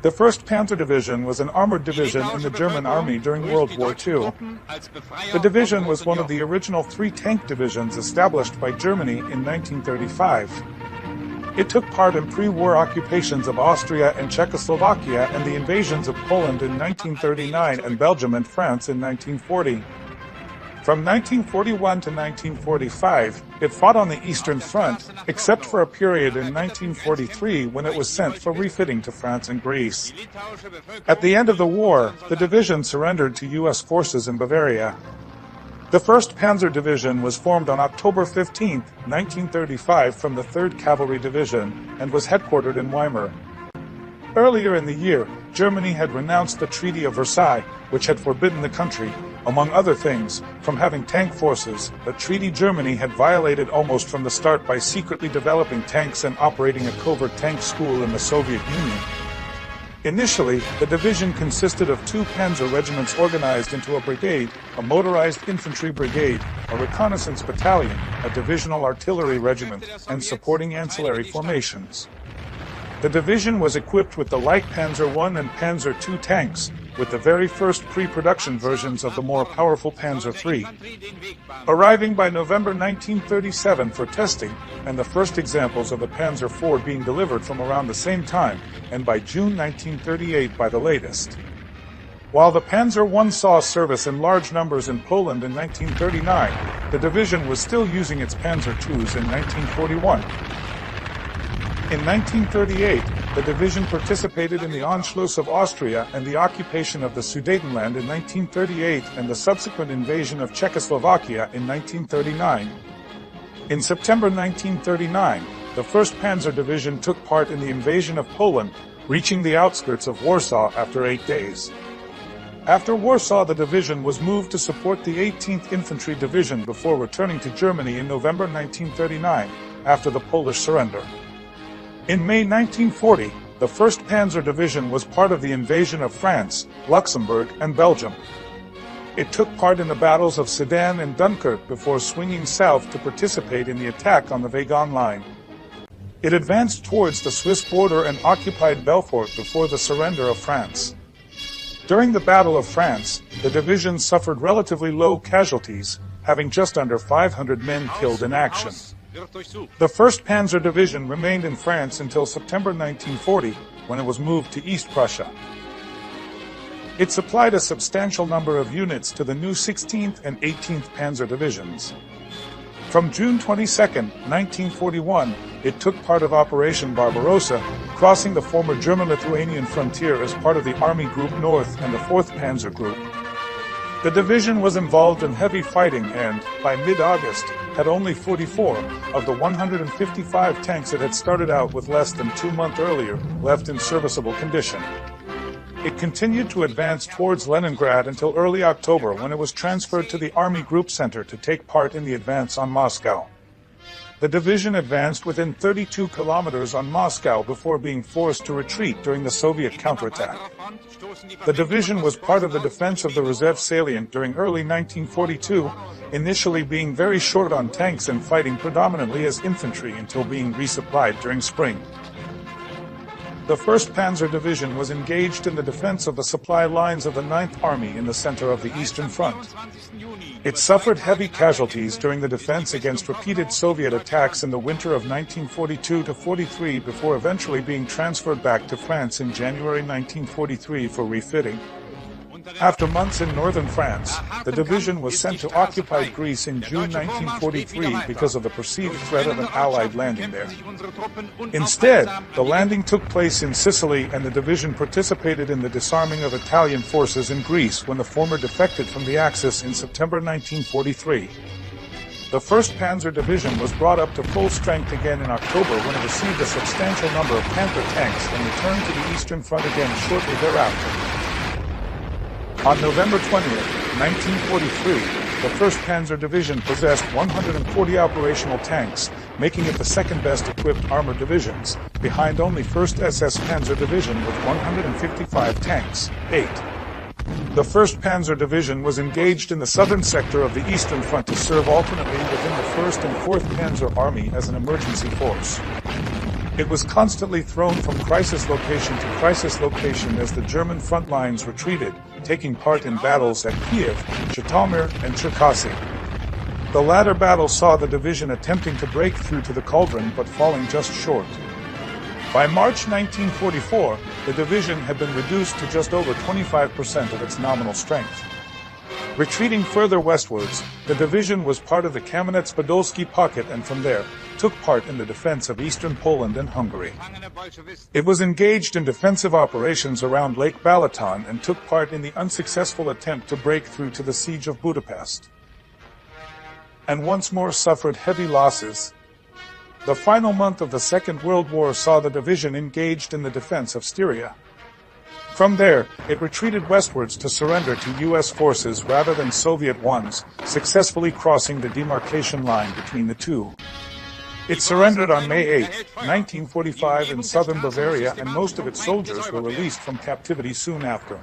The 1st Panzer Division was an armored division in the German army during World War II. The division was one of the original 3 tank divisions established by Germany in 1935. It took part in pre-war occupations of Austria and Czechoslovakia and the invasions of Poland in 1939 and Belgium and France in 1940. From 1941 to 1945, it fought on the Eastern Front, except for a period in 1943 when it was sent for refitting to France and Greece. At the end of the war, the division surrendered to U.S. forces in Bavaria. The 1st Panzer Division was formed on October 15, 1935 from the 3rd Cavalry Division and was headquartered in Weimar. Earlier in the year, Germany had renounced the Treaty of Versailles, which had forbidden the country, among other things, from having tank forces. The treaty Germany had violated almost from the start by secretly developing tanks and operating a covert tank school in the Soviet Union. Initially, the division consisted of 2 panzer regiments organized into a brigade, a motorized infantry brigade, a reconnaissance battalion, a divisional artillery regiment, and supporting ancillary formations. The division was equipped with the light Panzer I and Panzer II tanks, with the very first pre-production versions of the more powerful Panzer III. Arriving by November 1937 for testing, and the first examples of the Panzer IV being delivered from around the same time, and by June 1938 by the latest. While the Panzer I saw service in large numbers in Poland in 1939, the division was still using its Panzer IIs in 1941. In 1938, the division participated in the Anschluss of Austria and the occupation of the Sudetenland in 1938 and the subsequent invasion of Czechoslovakia in 1939. In September 1939, the 1st Panzer Division took part in the invasion of Poland, reaching the outskirts of Warsaw after 8 days. After Warsaw, the division was moved to support the 18th Infantry Division before returning to Germany in November 1939, after the Polish surrender. In May 1940, the 1st Panzer Division was part of the invasion of France, Luxembourg, and Belgium. It took part in the battles of Sedan and Dunkirk before swinging south to participate in the attack on the Wagon line. It advanced towards the Swiss border and occupied Belfort before the surrender of France. During the Battle of France, the division suffered relatively low casualties, having just under 500 men killed in action. The 1st Panzer Division remained in France until September 1940, when it was moved to East Prussia. It supplied a substantial number of units to the new 16th and 18th Panzer Divisions. From June 22, 1941, it took part of Operation Barbarossa, crossing the former German-Lithuanian frontier as part of the Army Group North and the 4th Panzer Group. The division was involved in heavy fighting and, by mid-August, had only 44 of the 155 tanks it had started out with less than 2 months earlier left in serviceable condition. It continued to advance towards Leningrad until early October, when it was transferred to the Army Group Center to take part in the advance on Moscow. The division advanced within 32 kilometers on Moscow before being forced to retreat during the Soviet counterattack. The division was part of the defense of the Reserve salient during early 1942, initially being very short on tanks and fighting predominantly as infantry until being resupplied during spring. The 1st Panzer Division was engaged in the defense of the supply lines of the 9th Army in the center of the Eastern Front. It suffered heavy casualties during the defense against repeated Soviet attacks in the winter of 1942-43 before eventually being transferred back to France in January 1943 for refitting. After months in northern France, the division was sent to occupied Greece in June 1943 because of the perceived threat of an Allied landing there. Instead, the landing took place in Sicily and the division participated in the disarming of Italian forces in Greece when the former defected from the Axis in September 1943. The 1st Panzer Division was brought up to full strength again in October when it received a substantial number of Panther tanks and returned to the Eastern Front again shortly thereafter. On November 20, 1943, the 1st Panzer Division possessed 140 operational tanks, making it the second best equipped armored divisions, behind only 1st SS Panzer Division with 155 tanks, 8. The 1st Panzer Division was engaged in the southern sector of the Eastern Front to serve alternately within the 1st and 4th Panzer Army as an emergency force. It was constantly thrown from crisis location to crisis location as the German front lines retreated, taking part in battles at Kiev, Zhytomyr, and Cherkasy. The latter battle saw the division attempting to break through to the cauldron but falling just short. By March 1944, the division had been reduced to just over 25% of its nominal strength. Retreating further westwards, the division was part of the Kamenets-Podolsky pocket and from there, took part in the defense of eastern Poland and Hungary. It was engaged in defensive operations around Lake Balaton and took part in the unsuccessful attempt to break through to the siege of Budapest. And once more suffered heavy losses. The final month of the Second World War saw the division engaged in the defense of Styria. From there, it retreated westwards to surrender to U.S. forces rather than Soviet ones, successfully crossing the demarcation line between the two. It surrendered on May 8, 1945 in southern Bavaria, and most of its soldiers were released from captivity soon after.